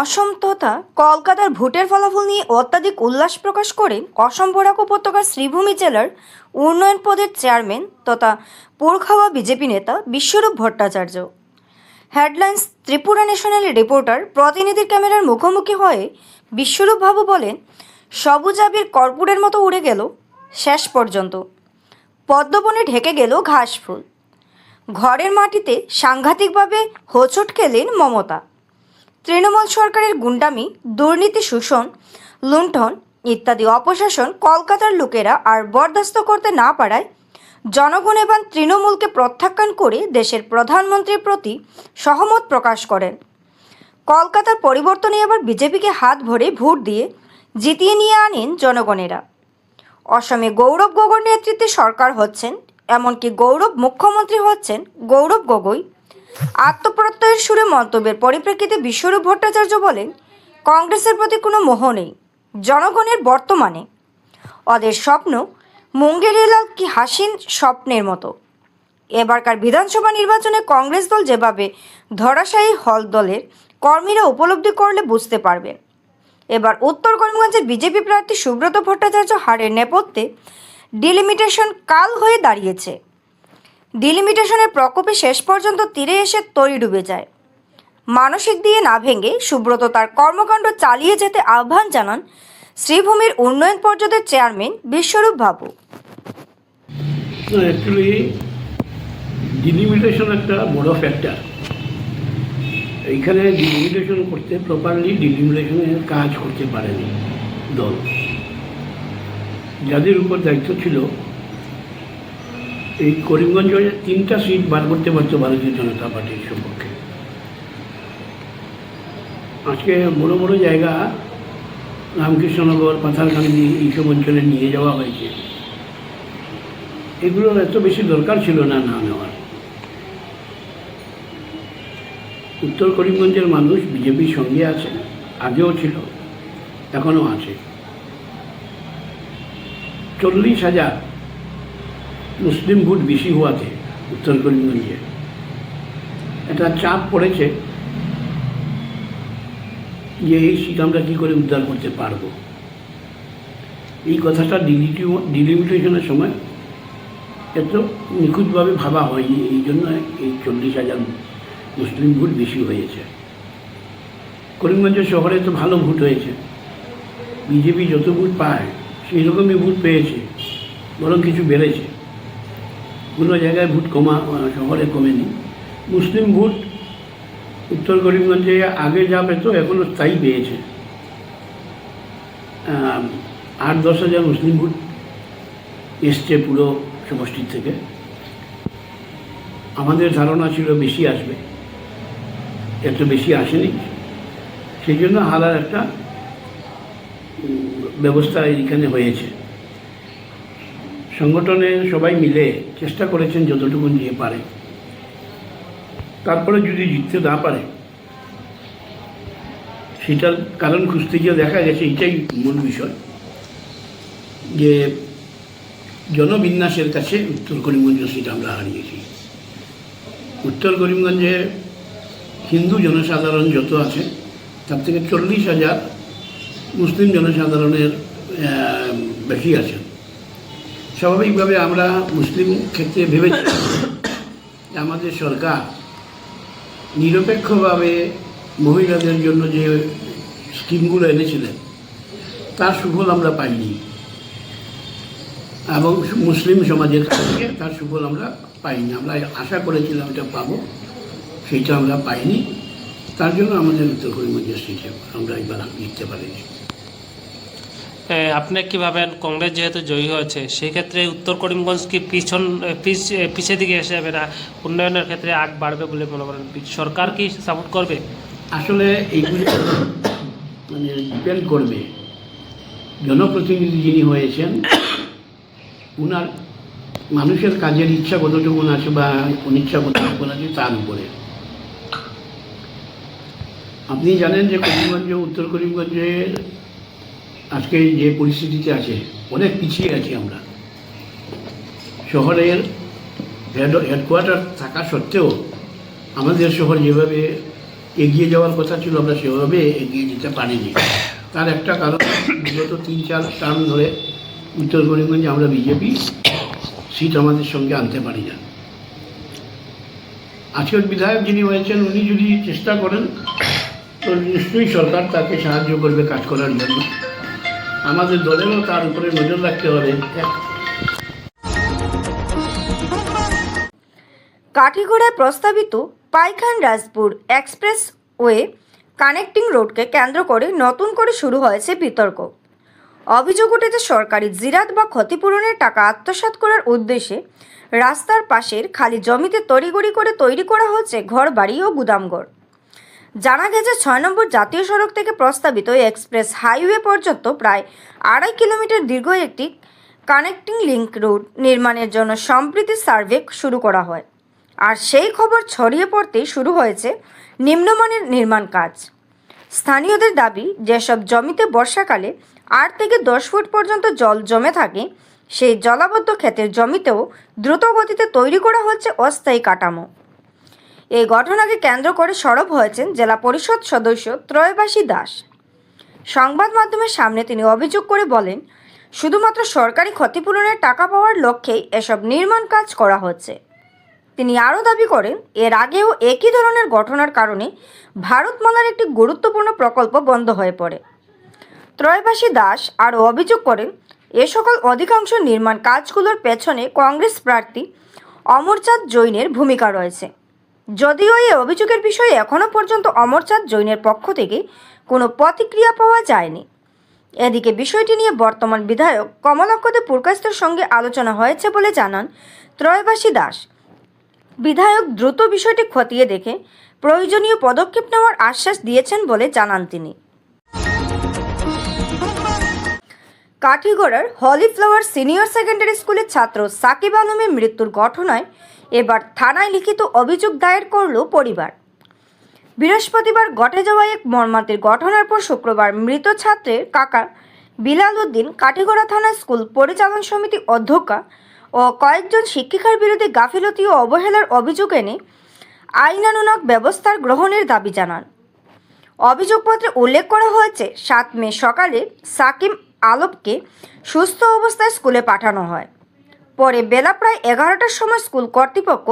অসম তথা কলকাতার ভোটের ফলাফল নিয়ে অত্যাধিক উল্লাস প্রকাশ করে অসম বরাক উপত্যকার শ্রীভূমি জেলার উন্নয়ন পদের চেয়ারম্যান তথা পুরখাওয়া বিজেপি নেতা বিশ্বরূপ ভট্টাচার্য। হেডলাইন্স ত্রিপুরা ন্যাশনালের রিপোর্টার প্রতিনিধির ক্যামেরার মুখোমুখি হয়ে বিশ্বরূপ বাবু বলেন, সবুজ আবির কর্পূরের মতো উড়ে গেল শেষ পর্যন্ত, পদ্মবনে ঢেকে গেল ঘাস ফুল, ঘরের মাটিতে সাংঘাতিকভাবে হোঁচট খেলেন মমতা। তৃণমূল সরকারের গুন্ডামি, দুর্নীতি, শোষণ, লুণ্ঠন ইত্যাদি অপশাসন কলকাতার লোকেরা আর বরদাস্ত করতে না পারায় জনগণ এবার তৃণমূলকে প্রত্যাখ্যান করে দেশের প্রধানমন্ত্রীর প্রতি সহমত প্রকাশ করেন। কলকাতার পরিবর্তনে এবার বিজেপিকে হাত ভরে ভোট দিয়ে জিতিয়ে নিয়ে আনেন জনগণেরা। অসমে গৌরব গগৈর নেতৃত্বে সরকার হচ্ছেন, এমনকি গৌরব মুখ্যমন্ত্রী হচ্ছেন গৌরব গগৈ। আত্মপ্রত্যয়ের সুরে মন্তব্যের পরিপ্রেক্ষিতে বিশ্বরূপ ভট্টাচার্য বলেন, কংগ্রেসের প্রতি কোনো মোহ নেই জনগণের বর্তমানে। ওদের স্বপ্ন মুঙ্গেরিলাল কি হাসিন স্বপ্নের মতো। এবারকার বিধানসভা নির্বাচনে কংগ্রেস দল যেভাবে ধরাশায়ী হল দলের কর্মীরা উপলব্ধি করলে বুঝতে পারবেন। এবার উত্তর করিমগঞ্জের বিজেপি প্রার্থী সুব্রত ভট্টাচার্য হারের নেপথ্যে ডিলিমিটেশন কাল হয়ে দাঁড়িয়েছে। ডিলিমিটেশনের প্রকোপে শেষ পর্যন্ত তীরে এসে তরি ডুবে যায়। মানসিক দিয়ে না ভেঙে সুব্রত তার কর্মকাণ্ড চালিয়ে যেতে আহ্বান জানান শ্রীভূমির উন্নয়ন পর্ষদের চেয়ারম্যান বিশ্বরূপ বাবু। অ্যাকচুয়ালি ডিলিমিটেশন একটা বড় ফ্যাক্টর। এইখানে ডিলিমিটেশন করতে প্রপারলি ডিলিমিটেশনের কাজ করতে পারেনি দল। যাদের উপর দায়িত্ব ছিল এই করিমগঞ্জে 3টা সিট বার করতে পারতো ভারতীয় জনতা পার্টির সপক্ষে। আজকে বড় বড় জায়গা রামকৃষ্ণনগর, পাথারকান্দি এইসব অঞ্চলে নিয়ে যাওয়া হয়েছে। এগুলোর এত বেশি দরকার ছিল না নেওয়ার। উত্তর করিমগঞ্জের মানুষ বিজেপির সঙ্গে আছে, আগেও ছিল, এখনও আছে। 40,000 মুসলিম ভোট বেশি হওয়াতে উত্তর করিমগঞ্জে একটা চাপ পড়েছে যে এই সিট আমরা কী করে উদ্ধার করতে পারবো। এই কথাটা ডিলিমিটেশনের সময় এত নিখুঁতভাবে ভাবা হয়নি, এই জন্য এই 40,000 মুসলিম ভোট বেশি হয়েছে। করিমগঞ্জ শহরে তো ভালো ভোট হয়েছে, বিজেপি যত ভোট পায় সেই রকমই ভোট পেয়েছে, বরং কিছু বেড়েছে। কোনো জায়গায় ভোট শহরে কমেনি। মুসলিম ভোট উত্তর করিমগঞ্জে আগে যা পেত এখনও তাই পেয়েছে। 8-10 হাজার মুসলিম ভোট এসছে পুরো সমষ্টির থেকে। আমাদের ধারণা ছিল বেশি আসবে, এত বেশি আসেনি। সেই জন্য হারার একটা ব্যবস্থা এইখানে হয়েছে। সংগঠনে সবাই মিলে চেষ্টা করেছেন যতটুকু নিয়ে পারে। তারপরে যদি জিততে না পারে সেটার কারণ খুঁজতে গিয়ে দেখা গেছে এটাই মূল বিষয়, যে জনবিন্যাসের কাছে উত্তর করিমগঞ্জ সিট আমরা হারিয়েছি। উত্তর করিমগঞ্জে হিন্দু জনসাধারণ যত আছে তার থেকে 40,000 মুসলিম জনসাধারণের বেশি আছে। স্বাভাবিকভাবে আমরা মুসলিম ক্ষেত্রে ভেবেছি আমাদের সরকার নিরপেক্ষভাবে মহিলাদের জন্য যে স্কিমগুলো এনেছিলেন তার সুফল আমরা পাইনি, এবং মুসলিম সমাজের থেকে তার সুফল আমরা পাইনি। আমরা আশা করেছিলাম এটা পাবো, সেইটা আমরা পাইনি। তার জন্য আমাদের উত্তর করিমগঞ্জের সিটে আমরা এবার জিততে পারিনি। আপনি কি ভাবেন, কংগ্রেস যেহেতু জয়ী হয়েছে সেক্ষেত্রে উত্তর করিমগঞ্জ কি পিছিয়ে দিকে এসে যাবে না, উন্নয়নের ক্ষেত্রে আগ বাড়বে বলে মনে করেন? সরকার কি সাপোর্ট করবে? আসলে এইগুলি ডিপেন্ড করবে জনপ্রতিনিধি যিনি হয়েছেন উনার মানুষের কাজের ইচ্ছা কতটুকু আছে বা অনিচ্ছা কতটুকু আছে তার উপরে। আপনি জানেন যে করিমগঞ্জে, উত্তর করিমগঞ্জে আজকে যে পরিস্থিতিতে আছে অনেক পিছিয়ে আছি আমরা। শহরের হেডকোয়ার্টার থাকা সত্ত্বেও আমাদের শহর যেভাবে এগিয়ে যাওয়ার কথা ছিল, আমরা সেভাবে এগিয়ে যেতে পারিনি। তার একটা কারণ, বিগত 3-4 টার্ম ধরে উত্তর করিমগঞ্জে আমরা বিজেপি সিট আমাদের সঙ্গে আনতে পারি না। আজকের বিধায়ক যিনি হয়েছেন উনি যদি চেষ্টা করেন তো নিশ্চয়ই সরকার তাকে সাহায্য করবে কাজ করার জন্য। আমাদের দলেরও তার উপরে নজর রাখতে হবে। কাঠিগড়ায় প্রস্তাবিত পাইখান রাজপুর এক্সপ্রেসওয়ে কানেক্টিং রোডকে কেন্দ্র করে নতুন করে শুরু হয়েছে বিতর্ক। অভিযোগ উঠেছে সরকারি জিরাত বা ক্ষতিপূরণের টাকা আত্মসাৎ করার উদ্দেশ্যে রাস্তার পাশের খালি জমিতে তড়িঘড়ি করে তৈরি করা হচ্ছে ঘর বাড়ি ও গুদামঘর। জানা গেছে 6 নম্বর জাতীয় সড়ক থেকে প্রস্তাবিত এক্সপ্রেস হাইওয়ে পর্যন্ত প্রায় 2.5 কিলোমিটার দীর্ঘ একটি কানেক্টিং লিংক রোড নির্মাণের জন্য সম্প্রতি সার্ভে শুরু করা হয়। আর সেই খবর ছড়িয়ে পড়তেই শুরু হয়েছে নিম্নমানের নির্মাণ কাজ। স্থানীয়দের দাবি, যেসব জমিতে বর্ষাকালে 8 থেকে 10 ফুট পর্যন্ত জল জমে থাকে সেই জলাবদ্ধ ক্ষেতের জমিতেও দ্রুত গতিতে তৈরি করা হচ্ছে অস্থায়ী কাঠামো। এই ঘটনাকে কেন্দ্র করে সরব হয়েছেন জেলা পরিষদ সদস্য ত্রয়বাসী দাস। সংবাদ মাধ্যমের সামনে তিনি অভিযোগ করে বলেন, শুধুমাত্র সরকারি ক্ষতিপূরণের টাকা পাওয়ার লক্ষ্যেই এসব নির্মাণ কাজ করা হচ্ছে। তিনি আরও দাবি করেন, এর আগেও একই ধরনের ঘটনার কারণে ভারতমালার একটি গুরুত্বপূর্ণ প্রকল্প বন্ধ হয়ে পড়ে। ত্রয়বাসী দাস আরও অভিযোগ করেন, এ সকল অধিকাংশ নির্মাণ কাজগুলোর পেছনে কংগ্রেস প্রার্থী অমরচাঁদ জৈনের ভূমিকা রয়েছে। যদিও এই অভিযোগের বিষয়ে এখনও পর্যন্ত অমরচাঁদ জৈনের পক্ষ থেকে কোনো প্রতিক্রিয়া পাওয়া যায়নি। এদিকে বিষয়টি নিয়ে বর্তমান বিধায়ক কমলাক্ষ দে পুরকাইস্তের সঙ্গে আলোচনা হয়েছে বলে জানান ত্রয়বাসী দাস। বিধায়ক দ্রুত বিষয়টি খতিয়ে দেখে প্রয়োজনীয় পদক্ষেপ নেওয়ার আশ্বাস দিয়েছেন বলে জানান তিনি। কাঠিগড়ার হলিফ্লাওয়ার সিনিয়র সেকেন্ডারি স্কুলের ছাত্র সাকিব আলমের মৃত্যুর ঘটনায় এবার থানায় লিখিত অভিযোগ দায়ের করল পরিবার। বৃহস্পতিবার ঘটে যাওয়া এক মর্মান্তিক ঘটনার পর শুক্রবার মৃত ছাত্রের কাকা বিলাল উদ্দিন কাঠিগড়া থানার স্কুল পরিচালন সমিতি অধ্যক্ষা ও কয়েকজন শিক্ষিকার বিরুদ্ধে গাফিলতি ও অবহেলার অভিযোগ এনে আইনানুগ ব্যবস্থার গ্রহণের দাবি জানান। অভিযোগপত্রে উল্লেখ করা হয়েছে, 7 মে সকালে সাকিব আলমকে সুস্থ অবস্থায় স্কুলে পাঠানো হয়। পরে বেলা প্রায় 11টার সময় স্কুল কর্তৃপক্ষ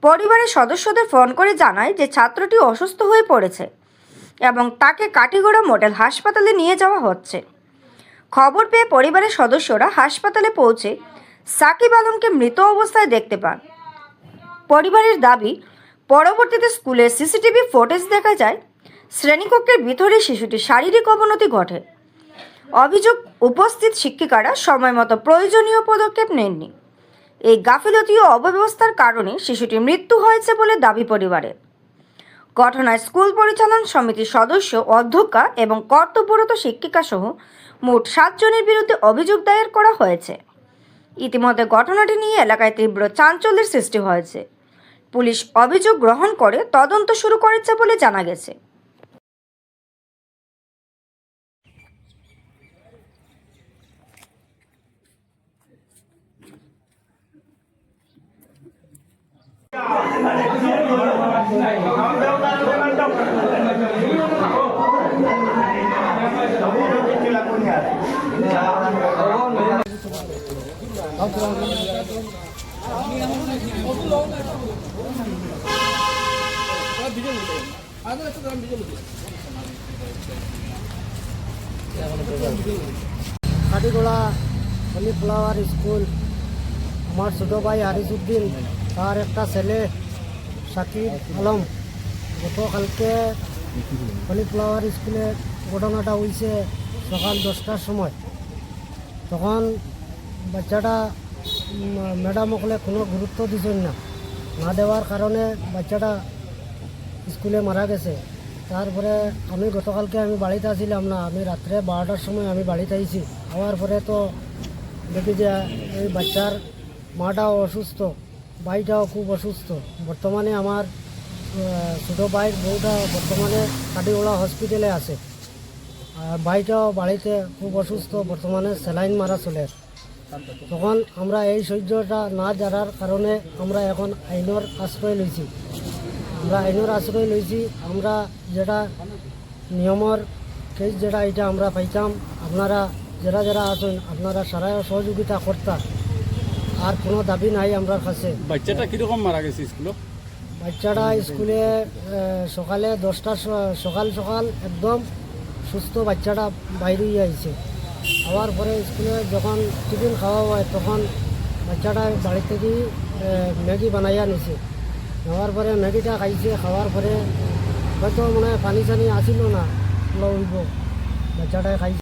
পরিবারের সদস্যদের ফোন করে জানায় যে ছাত্রটি অসুস্থ হয়ে পড়েছে এবং তাকে কাঠিগড়া মডেল হাসপাতালে নিয়ে যাওয়া হচ্ছে। খবর পেয়ে পরিবারের সদস্যরা হাসপাতালে পৌঁছে সাকিব আলমকে মৃত অবস্থায় দেখতে পান। পরিবারের দাবি, পরবর্তীতে স্কুলের সিসিটিভি ফুটেজ দেখা যায় শ্রেণীকক্ষের ভিতরে শিশুটির শারীরিক অবনতি ঘটে। অভিযোগ, উপস্থিত শিক্ষিকারা সময়মতো প্রয়োজনীয় পদক্ষেপ নেননি। এই গাফিলতি ও অব্যবস্থার কারণে শিশুটির মৃত্যু হয়েছে বলে দাবি পরিবারের। ঘটনায় স্কুল পরিচালন সমিতির সদস্য, অধ্যক্ষা এবং কর্তব্যরত শিক্ষিকা সহ মোট 7 জনের বিরুদ্ধে অভিযোগ দায়ের করা হয়েছে। ইতিমধ্যে ঘটনাটি নিয়ে এলাকায় তীব্র চাঞ্চল্যের সৃষ্টি হয়েছে। পুলিশ অভিযোগ গ্রহণ করে তদন্ত শুরু করেছে বলে জানা গেছে। কাঠিগড়া হলিফ্লাওয়ার স্কুল, আমার ছোটো ভাই হারিসউদ্দিন, তার একটা ছেলে সাকিব আলম, গতকালকে হলিফ্লাওয়ার স্কুলে ঘটনাটা হয়েছে সকাল 10টার সময়। তখন বাচ্চাটা ম্যাডাম ওখানে কোনো গুরুত্ব দিচ্ছেন না দেওয়ার কারণে বাচ্চাটা স্কুলে মারা গেছে। তারপরে আমি গতকালকে বাড়িতে আসছিলাম না, আমি রাত্রে 12টার সময় আমি বাড়িতে আইছি। হওয়ার পরে তো দেখি যে এই বাচ্চার মাটাও অসুস্থ, ভাইটাও খুব অসুস্থ। বর্তমানে আমার ছোটো ভাইয়ের বউটা বর্তমানে কাঠিগড়া হসপিটালে আছে, আর ভাইটাও বাড়িতে খুব অসুস্থ, বর্তমানে স্যালাইন মারা চলে। তখন আমরা এই সহ্যটা না জানার কারণে আমরা এখন আইনের আশ্রয় লইছি। আমরা আইনের আশ্রয় লইছি। আমরা যেটা নিয়মের কেস যেটা এটা আমরা পাইতাম, আপনারা যারা যারা আছেন আপনারা সারা সহযোগিতা করতা। আর কোনো দাবি নাই আমরা কাছে। বাচ্চাটা কিরকম মারা গেছে স্কুলে? বাচ্চাটা স্কুলে সকালে 10টার সকাল সকাল একদম সুস্থ বাচ্চাটা বাইরে আইছে। খাওয়ার পরে স্কুলে যখন টিফিন খাওয়া হয় তখন বাচ্চাটা বাড়ি থেকে ম্যাগি বানাইয়া নিছে। নেওয়ার পরে ম্যাগিটা খাইছে। খাওয়ার পরে হয়তো মনে হয় পানি টানি আসিল না, লইব বাচ্চাটায় খাইছে।